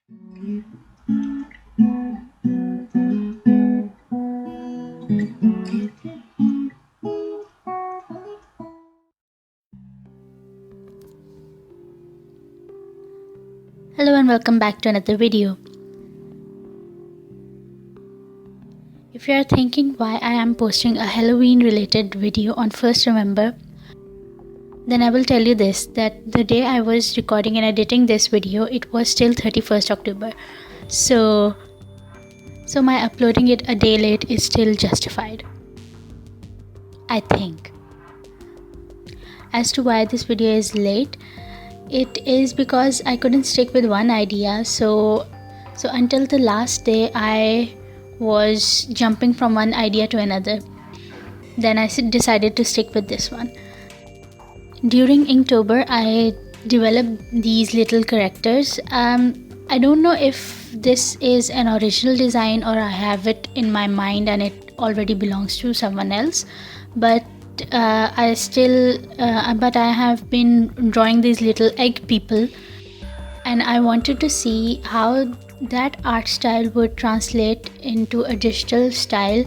Hello and welcome back to another video. If you are thinking why I am posting a Halloween related video on 1st November, then I will tell you this, that the day I was recording and editing this video, it was still 31st October. So my uploading it a day late is still justified, I think. As to why this video is late, it is because I couldn't stick with one idea. So until the last day, I was jumping from one idea to another. Then I decided to stick with this one. During Inktober, I developed these little characters. I don't know if this is an original design or I have it in my mind and it already belongs to someone else, but I have been drawing these little egg people, and I wanted to see how that art style would translate into a digital style.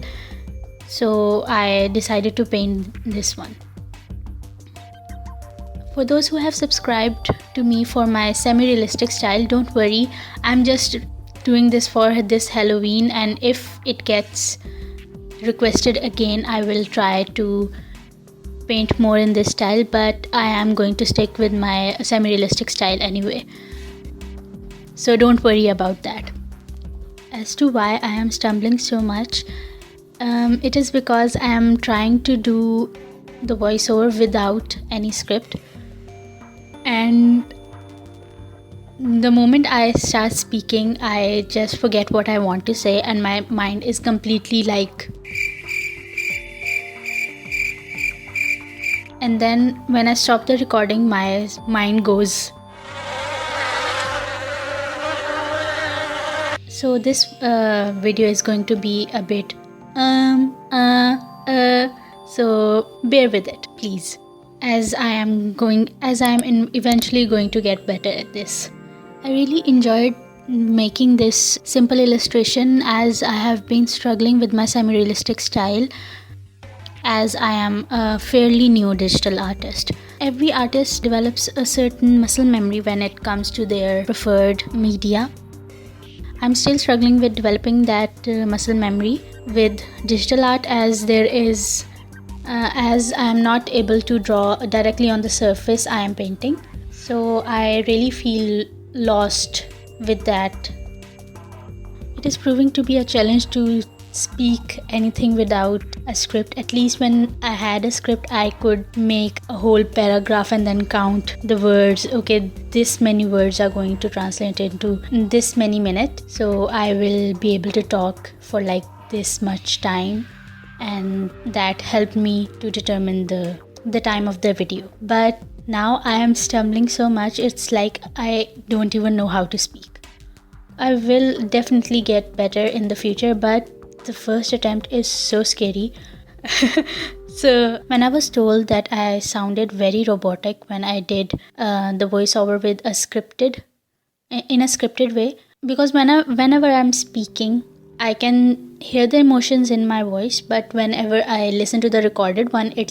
So I decided to paint this one. For those who have subscribed to me for my semi-realistic style, don't worry, I'm just doing this for this Halloween, and if it gets requested again, I will try to paint more in this style, but I am going to stick with my semi-realistic style anyway. So don't worry about that. As to why I am stumbling so much, it is because I am trying to do the voiceover without any script, and the moment I start speaking, I just forget what I want to say and my mind is completely like... And then when I stop the recording, my mind goes. So this video is going to be a bit so bear with it, please, as I am eventually going to get better at this. I really enjoyed making this simple illustration, as I have been struggling with my semi-realistic style, as I am a fairly new digital artist. Every artist develops a certain muscle memory when it comes to their preferred media. I'm still struggling with developing that muscle memory with digital art, as I am not able to draw directly on the surface I am painting. So I really feel lost with that. It is proving to be a challenge to speak anything without a script. At least when I had a script, I could make a whole paragraph and then count the words. Okay, this many words are going to translate into this many minutes, so I will be able to talk for like this much time, and that helped me to determine the time of the video. But now I am stumbling so much, it's like I don't even know how to speak. I will definitely get better in the future, but the first attempt is so scary. So when I was told that I sounded very robotic when I did the voiceover in a scripted way, because whenever I'm speaking, I can hear the emotions in my voice, but whenever I listen to the recorded one, it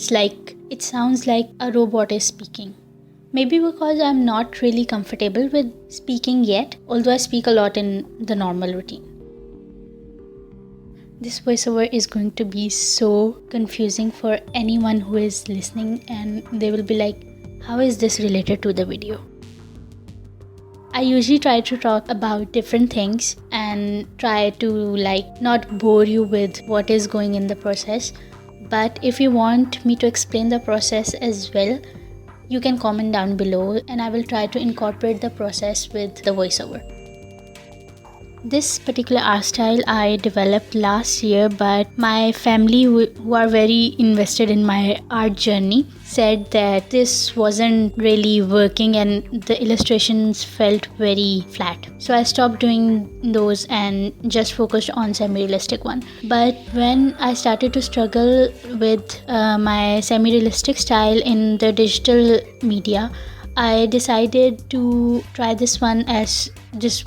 sounds like a robot is speaking. Maybe because I'm not really comfortable with speaking yet, although I speak a lot in the normal routine. This voiceover is going to be so confusing for anyone who is listening, and they will be like, how is this related to the video? I usually try to talk about different things and try to not bore you with what is going in the process. But if you want me to explain the process as well, you can comment down below and I will try to incorporate the process with the voiceover. This particular art style I developed last year, but my family, who are very invested in my art journey, said that this wasn't really working and the illustrations felt very flat. So I stopped doing those and just focused on semi-realistic one. But when I started to struggle with my semi-realistic style in the digital media, I decided to try this one as this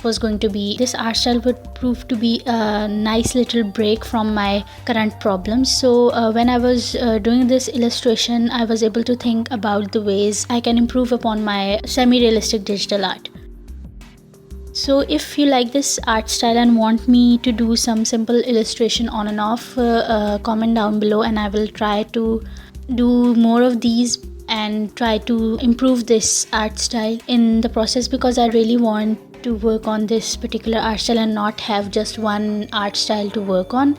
art style would prove to be a nice little break from my current problems. So when I was doing this illustration, I was able to think about the ways I can improve upon my semi-realistic digital art. So if you like this art style and want me to do some simple illustration on and off, comment down below and I will try to do more of these and try to improve this art style in the process, because I really want to work on this particular art style and not have just one art style to work on.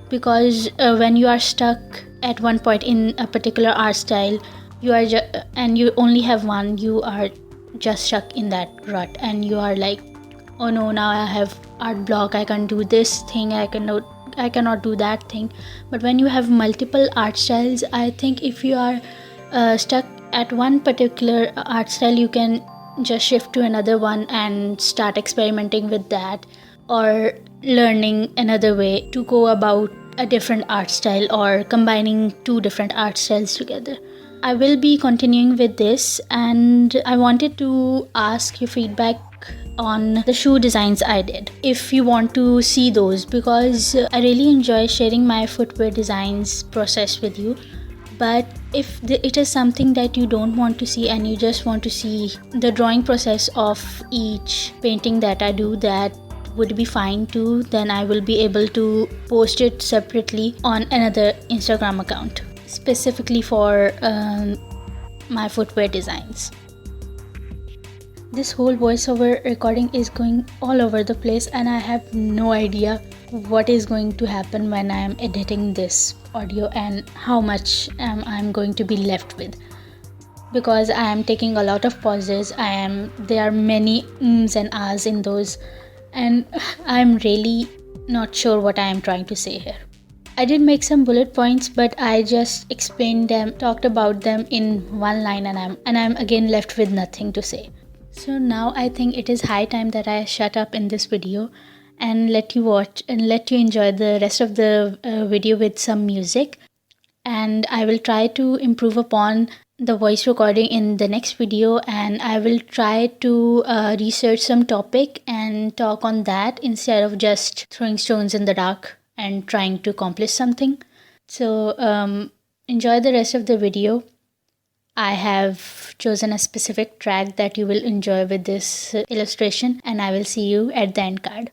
Because when you are stuck at one point in a particular art style, and you only have one, you are just stuck in that rut and you are like, oh no, now I have art block, I can't do this thing, I cannot do that thing. But when you have multiple art styles, I think if you are stuck at one particular art style, you can just shift to another one and start experimenting with that, or learning another way to go about a different art style, or combining two different art styles together. I will be continuing with this, and I wanted to ask your feedback on the shoe designs I did, if you want to see those, because I really enjoy sharing my footwear designs process with you. But if it is something that you don't want to see and you just want to see the drawing process of each painting that I do, that would be fine too. Then I will be able to post it separately on another Instagram account specifically for my footwear designs. This whole voiceover recording is going all over the place and I have no idea what is going to happen when I am editing this audio and how much I'm going to be left with, because I am taking a lot of pauses. There are many ums and ahs in those, and I'm really not sure what I am trying to say here. I did make some bullet points, but I just explained them, talked about them in one line, and I'm again left with nothing to say. So now I think it is high time that I shut up in this video and let you watch and let you enjoy the rest of the video with some music. And I will try to improve upon the voice recording in the next video, and I will try to research some topic and talk on that instead of just throwing stones in the dark and trying to accomplish something. So enjoy the rest of the video. I have chosen a specific track that you will enjoy with this illustration, and I will see you at the end card.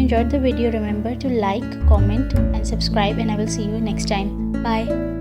enjoyed the video, remember to like, comment and subscribe, and I will see you next time. Bye.